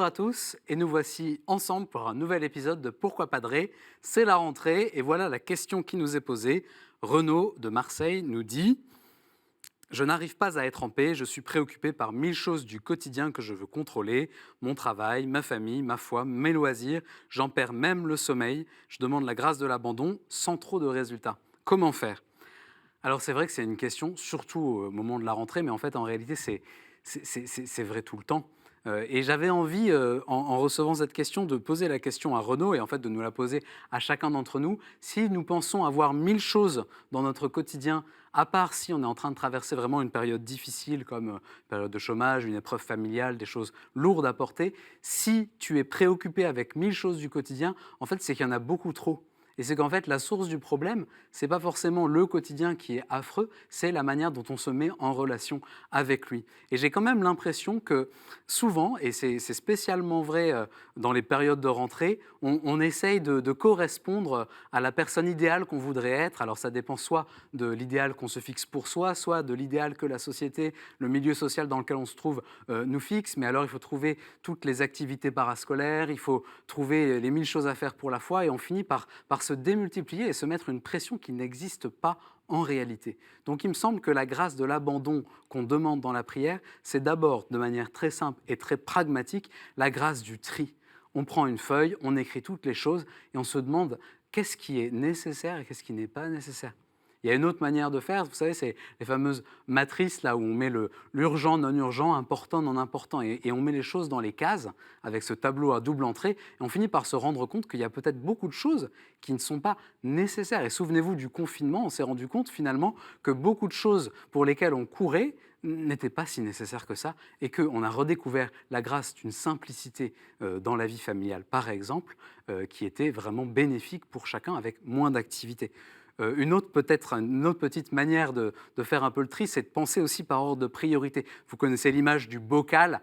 à tous et nous voici ensemble pour un nouvel épisode de Pourquoi Padrer. C'est la rentrée et voilà la question qui nous est posée. Renaud de Marseille nous dit « Je n'arrive pas à être en paix, je suis préoccupé par 1000 choses du quotidien que je veux contrôler, mon travail, ma famille, ma foi, mes loisirs, j'en perds même le sommeil, je demande la grâce de l'abandon sans trop de résultats. Comment faire ?» Alors c'est vrai que c'est une question, surtout au moment de la rentrée, mais en fait en réalité c'est vrai tout le temps. Et j'avais envie, en recevant cette question, de poser la question à Renaud et en fait de nous la poser à chacun d'entre nous. Si nous pensons avoir 1000 choses dans notre quotidien, à part si on est en train de traverser vraiment une période difficile comme une période de chômage, une épreuve familiale, des choses lourdes à porter, si tu es préoccupé avec 1000 choses du quotidien, en fait c'est qu'il y en a beaucoup trop. Et c'est qu'en fait, la source du problème, c'est pas forcément le quotidien qui est affreux, c'est la manière dont on se met en relation avec lui. Et j'ai quand même l'impression que souvent, et c'est spécialement vrai dans les périodes de rentrée, on essaye de correspondre à la personne idéale qu'on voudrait être. Alors ça dépend soit de l'idéal qu'on se fixe pour soi, soit de l'idéal que la société, le milieu social dans lequel on se trouve nous fixe. Mais alors il faut trouver toutes les activités parascolaires, il faut trouver les 1000 choses à faire pour la foi, et on finit par se démultiplier et se mettre une pression qui n'existe pas en réalité. Donc il me semble que la grâce de l'abandon qu'on demande dans la prière, c'est d'abord, de manière très simple et très pragmatique, la grâce du tri. On prend une feuille, on écrit toutes les choses et on se demande qu'est-ce qui est nécessaire et qu'est-ce qui n'est pas nécessaire. Il y a une autre manière de faire, vous savez, c'est les fameuses matrices là où on met l'urgent, non urgent, important, non important, et on met les choses dans les cases avec ce tableau à double entrée, et on finit par se rendre compte qu'il y a peut-être beaucoup de choses qui ne sont pas nécessaires. Et souvenez-vous du confinement, on s'est rendu compte finalement que beaucoup de choses pour lesquelles on courait n'étaient pas si nécessaires que ça, et qu'on a redécouvert la grâce d'une simplicité dans la vie familiale, par exemple, qui était vraiment bénéfique pour chacun avec moins d'activité. Une autre petite manière de faire un peu le tri, c'est de penser aussi par ordre de priorité. Vous connaissez l'image du bocal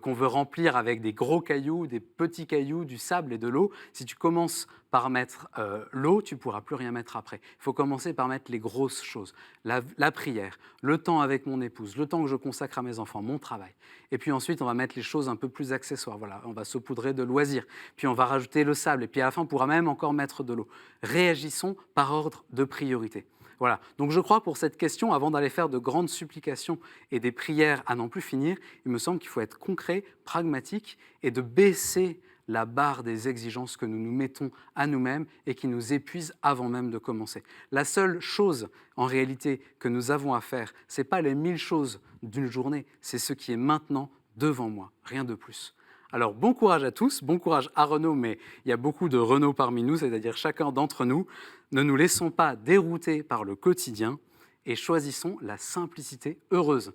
qu'on veut remplir avec des gros cailloux, des petits cailloux, du sable et de l'eau. Si tu commences par mettre l'eau, tu ne pourras plus rien mettre après. Il faut commencer par mettre les grosses choses. La prière, le temps avec mon épouse, le temps que je consacre à mes enfants, mon travail. Et puis ensuite, on va mettre les choses un peu plus accessoires. Voilà, on va saupoudrer de loisirs. Puis on va rajouter le sable. Et puis à la fin, on pourra même encore mettre de l'eau. Réagissons par ordre de priorité. Voilà. Donc je crois pour cette question, avant d'aller faire de grandes supplications et des prières à n'en plus finir, il me semble qu'il faut être concret, pragmatique et de baisser la barre des exigences que nous nous mettons à nous-mêmes et qui nous épuisent avant même de commencer. La seule chose, en réalité, que nous avons à faire, ce n'est pas les 1000 choses d'une journée, c'est ce qui est maintenant devant moi, rien de plus. Alors, bon courage à tous, bon courage à Renaud, mais il y a beaucoup de Renaud parmi nous, c'est-à-dire chacun d'entre nous. Ne nous laissons pas dérouter par le quotidien et choisissons la simplicité heureuse.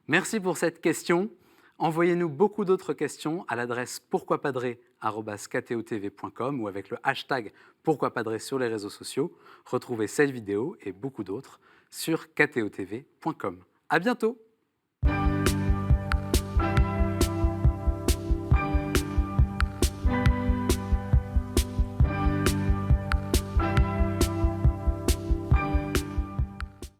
Merci pour cette question. Envoyez-nous beaucoup d'autres questions à l'adresse pourquoipadrer@ktotv.com ou avec le hashtag pourquoipadrer sur les réseaux sociaux. Retrouvez cette vidéo et beaucoup d'autres sur ktotv.com. À bientôt!